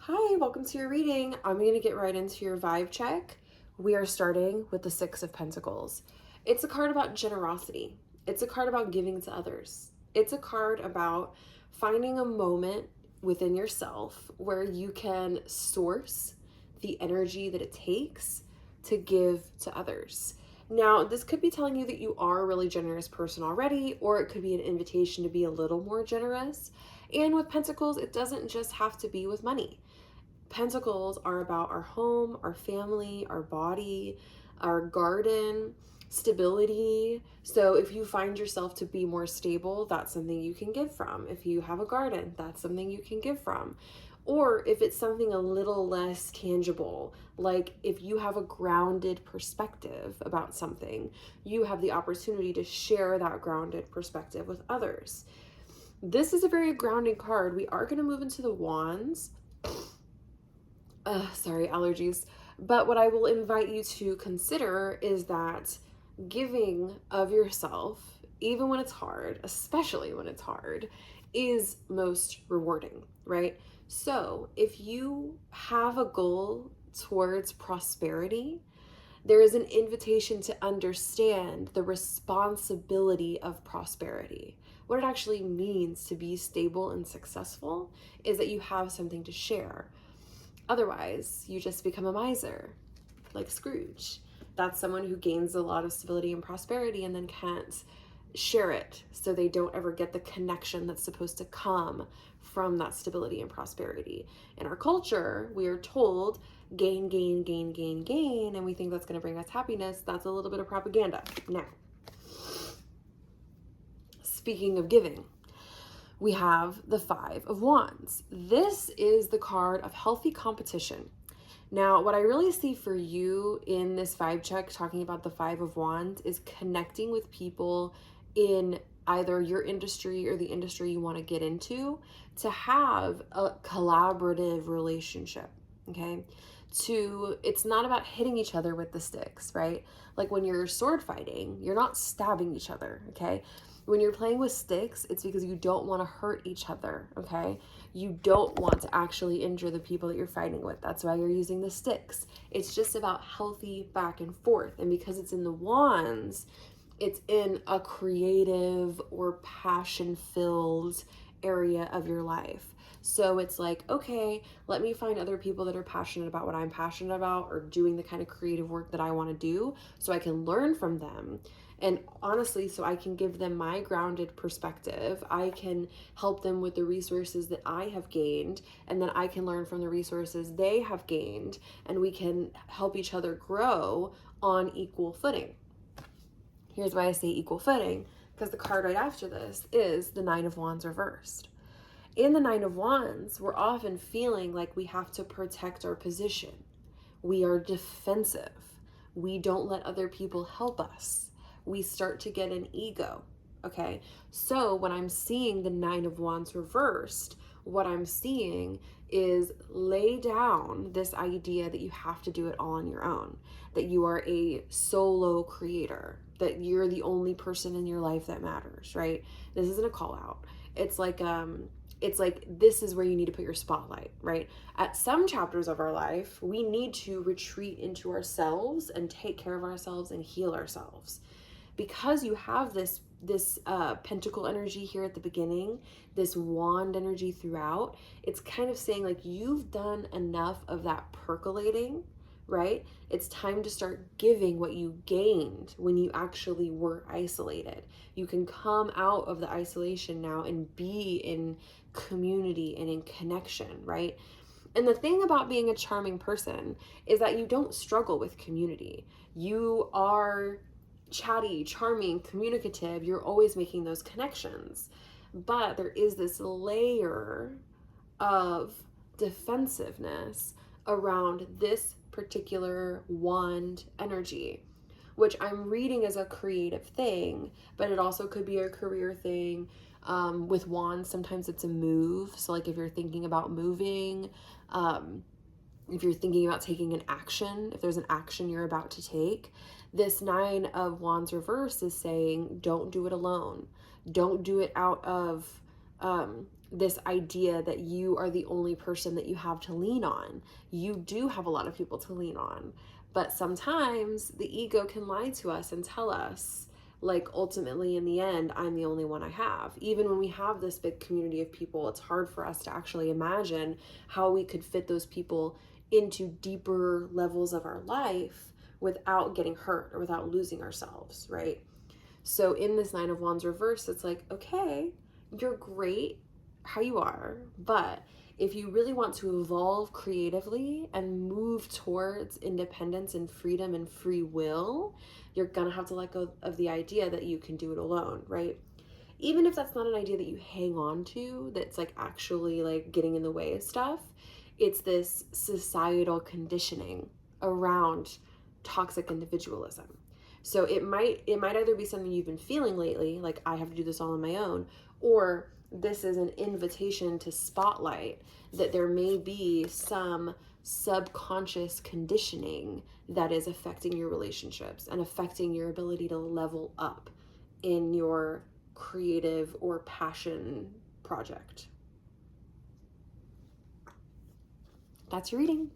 Hi, welcome to your reading. I'm going to get right into your vibe check. We are starting with the Six of Pentacles. It's a card about generosity. It's a card about giving to others. It's a card about finding a moment within yourself where you can source the energy that it takes to give to others. Now, this could be telling you that you are a really generous person already, or it could be an invitation to be a little more generous. And with Pentacles, it doesn't just have to be with money. Pentacles are about our home, our family, our body, our garden, stability. So if you find yourself to be more stable, that's something you can give from. If you have a garden, that's something you can give from. Or if it's something a little less tangible, like if you have a grounded perspective about something, you have the opportunity to share that grounded perspective with others. This is a very grounding card. We are going to move into the Wands. Sorry, allergies. But what I will invite you to consider is that giving of yourself, even when it's hard, especially when it's hard, is most rewarding, right? So if you have a goal towards prosperity, there is an invitation to understand the responsibility of prosperity. What it actually means to be stable and successful is that you have something to share. Otherwise, you just become a miser, like Scrooge. That's someone who gains a lot of stability and prosperity and then can't share it, so they don't ever get the connection that's supposed to come from that stability and prosperity. In our culture, we are told gain, gain, gain, gain, gain, and we think that's going to bring us happiness. That's a little bit of propaganda. Now, speaking of giving, we have the Five of Wands. This is the card of healthy competition. Now, what I really see for you in this vibe check, talking about the Five of Wands, is connecting with people in either your industry or the industry you want to get into to have a collaborative relationship, okay? It's not about hitting each other with the sticks, right? Like when you're sword fighting, you're not stabbing each other, okay? When you're playing with sticks, it's because you don't want to hurt each other, okay? You don't want to actually injure the people that you're fighting with. That's why you're using the sticks. It's just about healthy back and forth. And because it's in the Wands, it's in a creative or passion-filled area of your life. So it's like, okay, let me find other people that are passionate about what I'm passionate about or doing the kind of creative work that I want to do so I can learn from them. And honestly, so I can give them my grounded perspective. I can help them with the resources that I have gained, and then I can learn from the resources they have gained, and we can help each other grow on equal footing. Here's why I say equal footing, because the card right after this is the Nine of Wands reversed. In the Nine of Wands, we're often feeling like we have to protect our position. We are defensive. We don't let other people help us. We start to get an ego, okay? So when I'm seeing the Nine of Wands reversed, what I'm seeing is lay down this idea that you have to do it all on your own, that you are a solo creator, that you're the only person in your life that matters, right? This isn't a call out. It's like this is where you need to put your spotlight, right? At some chapters of our life, we need to retreat into ourselves and take care of ourselves and heal ourselves. Because you have this pentacle energy here at the beginning, this wand energy throughout, it's kind of saying like you've done enough of that percolating, right? It's time to start giving what you gained when you actually were isolated. You can come out of the isolation now and be in community and in connection, right? And the thing about being a charming person is that you don't struggle with community. You are chatty, charming, communicative. You're always making those connections. But there is this layer of defensiveness around this particular wand energy, which I'm reading as a creative thing, but it also could be a career thing. With wands, sometimes it's a move. So like if you're thinking about moving, if you're thinking about taking an action, if there's an action you're about to take, this Nine of Wands reverse is saying, don't do it alone. Don't do it out of this idea that you are the only person that you have to lean on. You do have a lot of people to lean on, but sometimes the ego can lie to us and tell us, like, ultimately in the end, I'm the only one I have. Even when we have this big community of people, it's hard for us to actually imagine how we could fit those people into deeper levels of our life without getting hurt or without losing ourselves, right? So in this Nine of Wands reverse, it's like, okay, you're great how you are, but if you really want to evolve creatively and move towards independence and freedom and free will, you're gonna have to let go of the idea that you can do it alone, right? Even if that's not an idea that you hang on to, that's like actually like getting in the way of stuff, it's this societal conditioning around toxic individualism. So it might either be something you've been feeling lately, like I have to do this all on my own, or this is an invitation to spotlight that there may be some subconscious conditioning that is affecting your relationships and affecting your ability to level up in your creative or passion project. That's your reading.